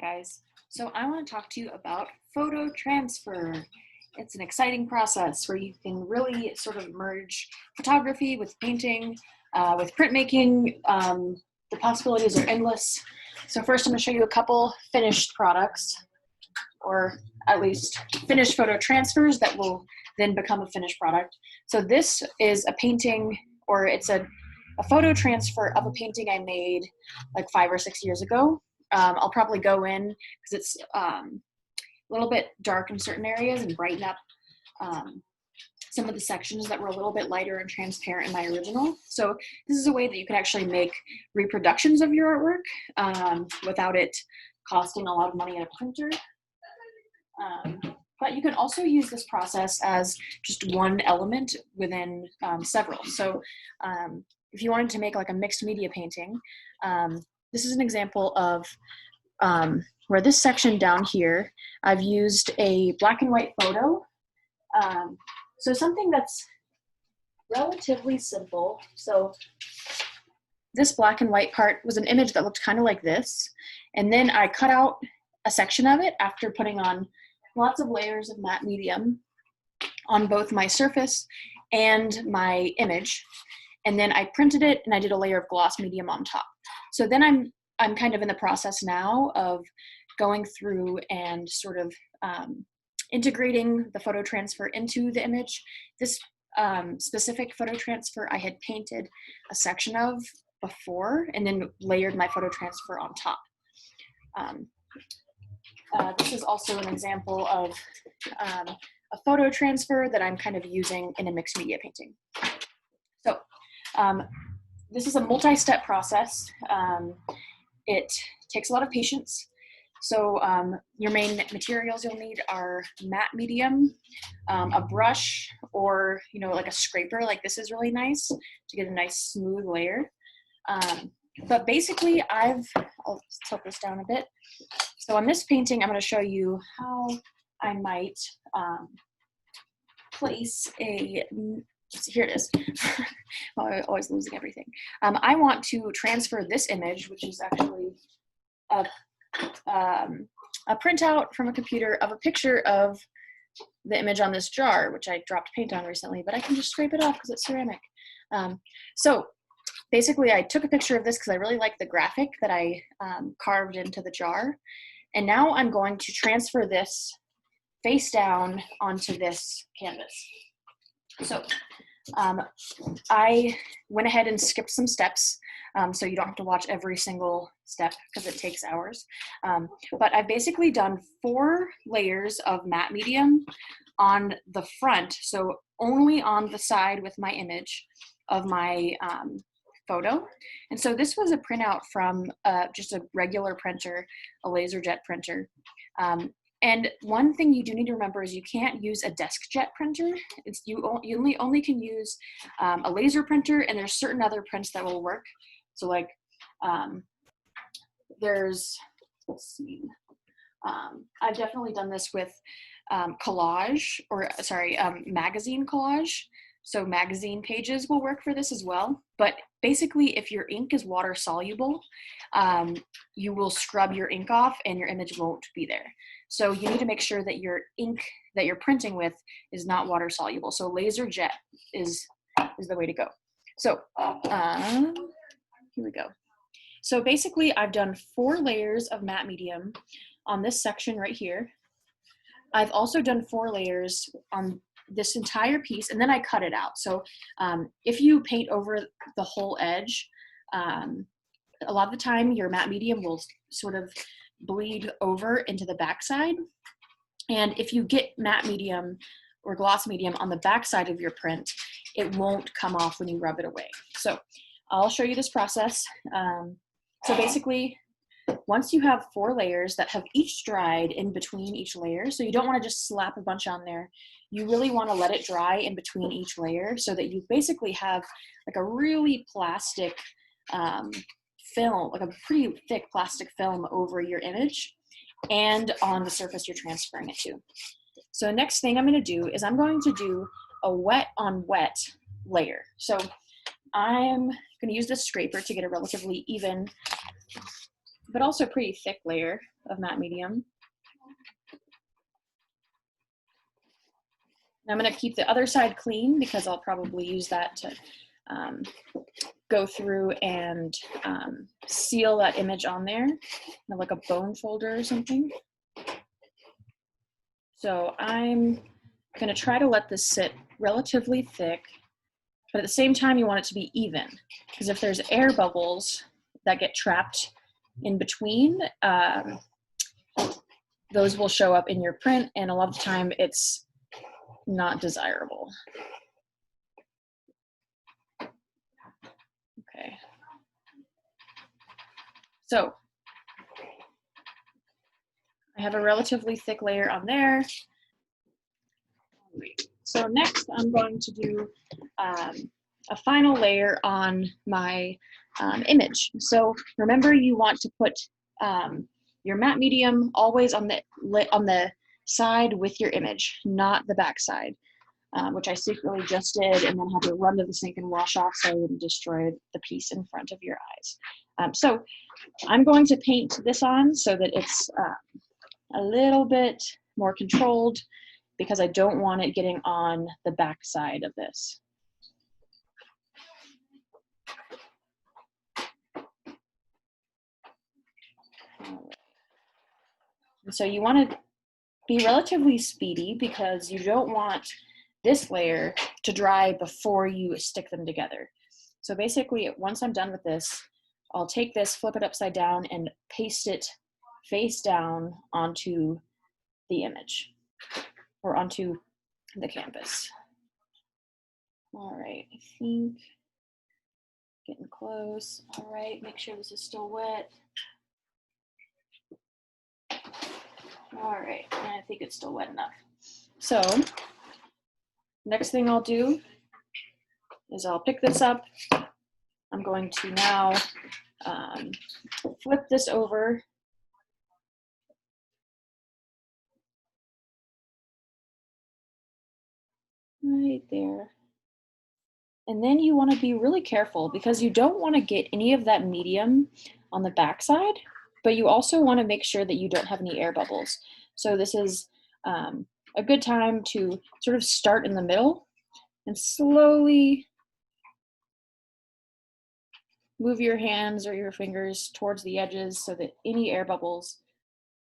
guys. So I want to talk to you about photo transfer. It's an exciting process where you can really sort of merge photography with painting, with printmaking. The possibilities are endless. So first I'm going to show you a couple finished products, or at least finished photo transfers that will then become a finished product. So this is a painting, or it's a photo transfer of a painting I made like 5 or 6 years ago. I'll probably go in because it's a little bit dark in certain areas and brighten up some of the sections that were a little bit lighter and transparent in my original. So this is a way that you can actually make reproductions of your artwork without it costing a lot of money at a printer. But you can also use this process as just one element within several. So if you wanted to make like a mixed media painting, this is an example of where this section down here, I've used a black and white photo. So something that's relatively simple. So this black and white part was an image that looked kind of like this. And then I cut out a section of it after putting on lots of layers of matte medium on both my surface and my image. And then I printed it and I did a layer of gloss medium on top. So then I'm kind of in the process now of going through and sort of integrating the photo transfer into the image. This specific photo transfer I had painted a section of before and then layered my photo transfer on top. This is also an example of a photo transfer that I'm kind of using in a mixed media painting. So this is a multi-step process. It takes a lot of patience. So your main materials you'll need are matte medium, a brush, or like a scraper like this is really nice to get a nice smooth layer. But basically I'll tilt this down a bit. So on this painting I'm going to show you how I might place a, here it is. I'm always losing everything. I want to transfer this image, which is actually a printout from a computer of a picture of the image on this jar, which I dropped paint on recently, but I can just scrape it off because it's ceramic. So basically I took a picture of this because I really like the graphic that I carved into the jar. And now I'm going to transfer this face down onto this canvas. So I went ahead and skipped some steps, so you don't have to watch every single step because it takes hours. But I've basically done 4 layers of matte medium on the front, so only on the side with my image of my photo. And so this was a printout from just a regular printer, a LaserJet printer. And one thing you do need to remember is you can't use a DeskJet printer. You only can use a laser printer, and there's certain other prints that will work. So like there's, let's see, I've definitely done this with collage, or sorry, magazine collage. So magazine pages will work for this as well. But basically, if your ink is water soluble, you will scrub your ink off and your image won't be there. So you need to make sure that your ink that you're printing with is not water soluble. So LaserJet is the way to go. So here we go. So basically, I've done 4 layers of matte medium on this section right here. I've also done 4 layers on this entire piece, and then I cut it out. So if you paint over the whole edge, a lot of the time your matte medium will sort of bleed over into the backside. And if you get matte medium or gloss medium on the backside of your print, it won't come off when you rub it away. So I'll show you this process. So basically, once you have 4 layers that have each dried in between each layer, so you don't want to just slap a bunch on there, you really want to let it dry in between each layer so that you basically have like a really plastic film, like a pretty thick plastic film over your image and on the surface you're transferring it to. So the next thing I'm going to do is I'm going to do a wet on wet layer. So I'm going to use this scraper to get a relatively even but also a pretty thick layer of matte medium. I'm going to keep the other side clean because I'll probably use that to go through and seal that image on there, like a bone folder or something. So I'm going to try to let this sit relatively thick, but at the same time you want it to be even, because if there's air bubbles that get trapped in between, those will show up in your print, and a lot of the time it's not desirable. Okay. So I have a relatively thick layer on there. So next I'm going to do a final layer on my image. So remember, you want to put your matte medium always on the side with your image, not the back side, which I secretly just did and then had to run to the sink and wash off so I wouldn't destroy the piece in front of your eyes. So I'm going to paint this on so that it's a little bit more controlled, because I don't want it getting on the back side of this. And so you want to be relatively speedy because you don't want this layer to dry before you stick them together. So basically, once I'm done with this, I'll take this, flip it upside down, and paste it face down onto the image or onto the canvas. All right, I think getting close. All right, make sure this is still wet. All right, and I think it's still wet enough. So next thing I'll do is I'll pick this up. I'm going to now flip this over. Right there. And then you want to be really careful because you don't want to get any of that medium on the backside, but you also want to make sure that you don't have any air bubbles. So this is a good time to sort of start in the middle and slowly move your hands or your fingers towards the edges so that any air bubbles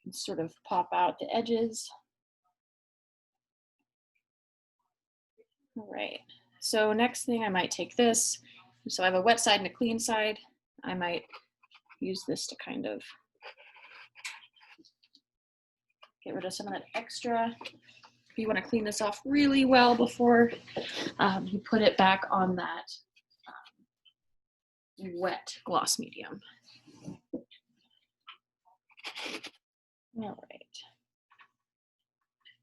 can sort of pop out the edges. All right, so next thing I might take this. So I have a wet side and a clean side. I might use this to kind of get rid of some of that extra. You want to clean this off really well before you put it back on that wet gloss medium. All right.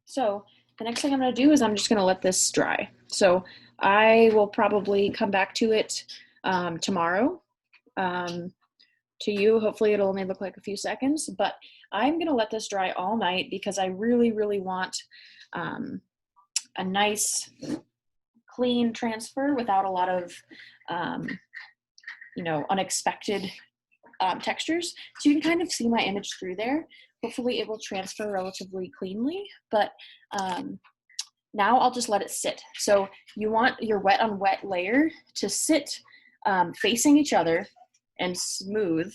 So the next thing I'm going to do is I'm just going to let this dry. So I will probably come back to it tomorrow. To you, hopefully it'll only look like a few seconds, but I'm going to let this dry all night because I really, really want a nice clean transfer without a lot of unexpected textures. So you can kind of see my image through there. Hopefully it will transfer relatively cleanly, but now I'll just let it sit. So you want your wet on wet layer to sit facing each other and smooth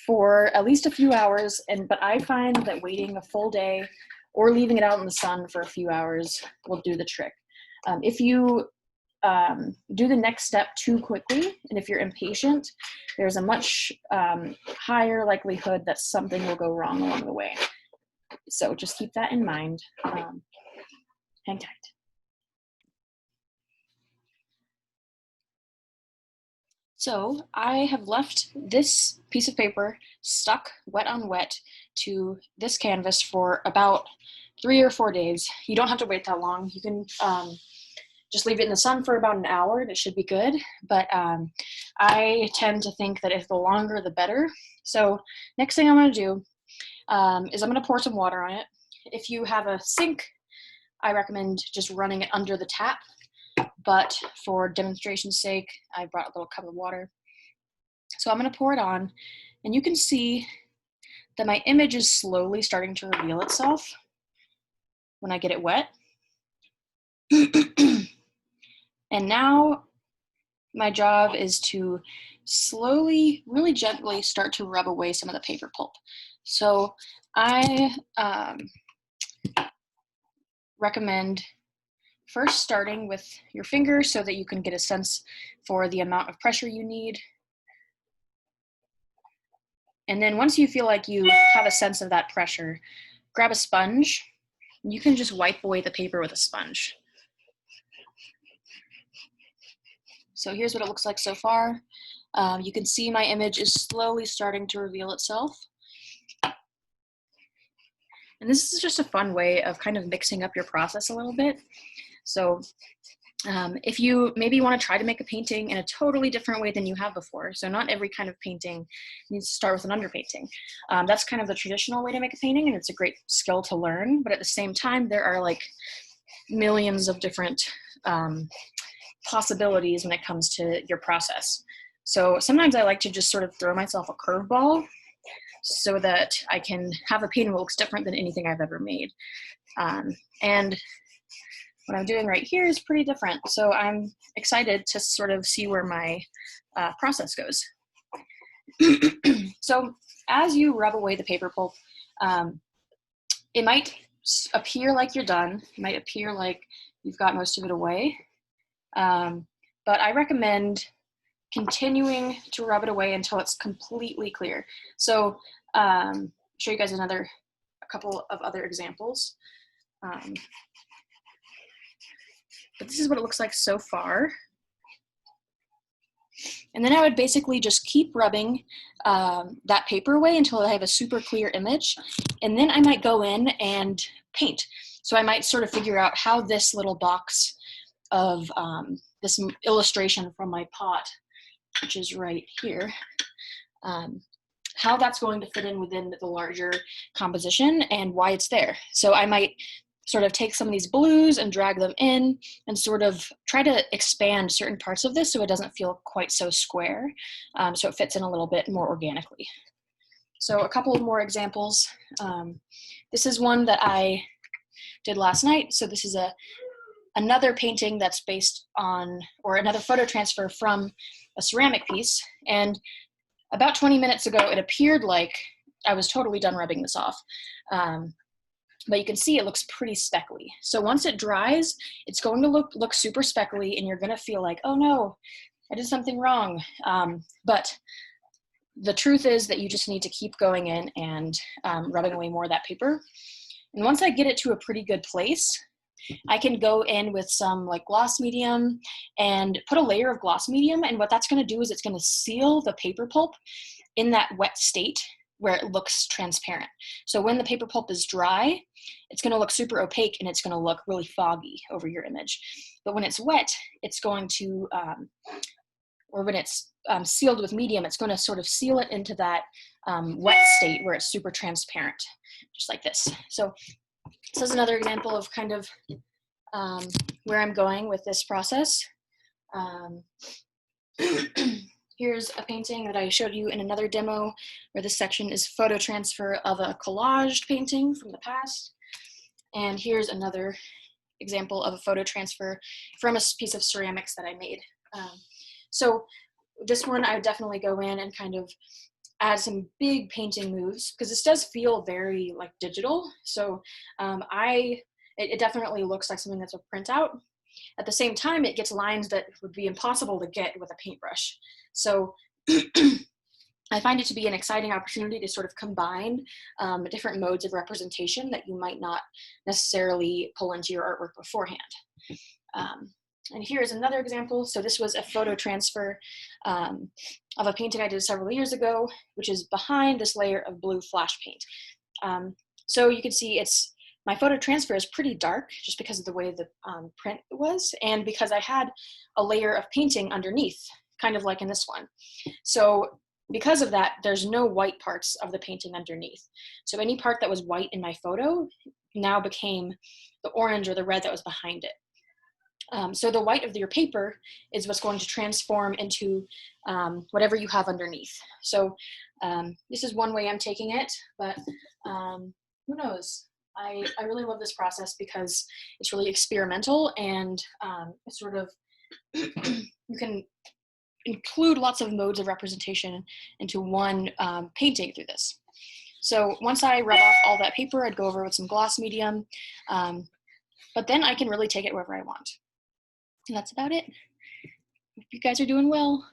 for at least a few hours. But I find that waiting a full day or leaving it out in the sun for a few hours will do the trick. If you do the next step too quickly, and if you're impatient, there's a much higher likelihood that something will go wrong along the way. So just keep that in mind. Hang tight. So I have left this piece of paper stuck wet on wet to this canvas for about 3 or 4 days. You don't have to wait that long. You can just leave it in the sun for about an hour and it should be good. But I tend to think that if the longer, the better. So next thing I'm going to do is I'm going to pour some water on it. If you have a sink, I recommend just running it under the tap. But for demonstration's sake, I brought a little cup of water. So I'm going to pour it on, and you can see that my image is slowly starting to reveal itself when I get it wet. And now my job is to slowly, really gently start to rub away some of the paper pulp. So I recommend first starting with your finger so that you can get a sense for the amount of pressure you need. And then once you feel like you have a sense of that pressure, grab a sponge. You can just wipe away the paper with a sponge. So here's what it looks like so far. You can see my image is slowly starting to reveal itself. And this is just a fun way of kind of mixing up your process a little bit. So if you maybe want to try to make a painting in a totally different way than you have before, so not every kind of painting needs to start with an underpainting. That's kind of the traditional way to make a painting, and it's a great skill to learn, but at the same time, there are like millions of different possibilities when it comes to your process. So sometimes I like to just sort of throw myself a curveball so that I can have a painting that looks different than anything I've ever made. And what I'm doing right here is pretty different. So I'm excited to sort of see where my process goes. So as you rub away the paper pulp, it might appear like you're done. It might appear like you've got most of it away. But I recommend continuing to rub it away until it's completely clear. So I'll show you guys a couple of other examples. But this is what it looks like so far. And then I would basically just keep rubbing that paper away until I have a super clear image. And then I might go in and paint. So I might sort of figure out how this little box of this illustration from my pot, which is right here, how that's going to fit in within the larger composition and why it's there. So I might sort of take some of these blues and drag them in and sort of try to expand certain parts of this so it doesn't feel quite so square, so it fits in a little bit more organically. So a couple of more examples. This is one that I did last night. So this is another painting that's based on, or another photo transfer from a ceramic piece. And about 20 minutes ago, it appeared like I was totally done rubbing this off. But you can see it looks pretty speckly. So once it dries, it's going to look super speckly, and you're gonna feel like, oh no, I did something wrong. But the truth is that you just need to keep going in and rubbing away more of that paper. And once I get it to a pretty good place, I can go in with some like gloss medium and put a layer of gloss medium. And what that's gonna do is it's gonna seal the paper pulp in that wet state where it looks transparent. So when the paper pulp is dry, it's gonna look super opaque and it's gonna look really foggy over your image. But when it's wet, it's going to, or when it's sealed with medium, it's gonna sort of seal it into that wet state where it's super transparent, just like this. So this is another example of kind of where I'm going with this process. Here's a painting that I showed you in another demo where this section is photo transfer of a collaged painting from the past. And here's another example of a photo transfer from a piece of ceramics that I made. So this one, I would definitely go in and kind of add some big painting moves because this does feel very like digital. So it definitely looks like something that's a printout. At the same time, it gets lines that would be impossible to get with a paintbrush. So I find it to be an exciting opportunity to sort of combine different modes of representation that you might not necessarily pull into your artwork beforehand. And here's another example. So this was a photo transfer of a painting I did several years ago, which is behind this layer of blue flash paint. So you can see my photo transfer is pretty dark just because of the way the print was and because I had a layer of painting underneath, kind of like in this one. So because of that, there's no white parts of the painting underneath. So any part that was white in my photo now became the orange or the red that was behind it. So the white of your paper is what's going to transform into whatever you have underneath. So This is one way I'm taking it, but who knows? I really love this process because it's really experimental, and it's sort of, you can include lots of modes of representation into one painting through this. So once I rub off all that paper, I'd go over with some gloss medium, but then I can really take it wherever I want. And that's about it. Hope you guys are doing well.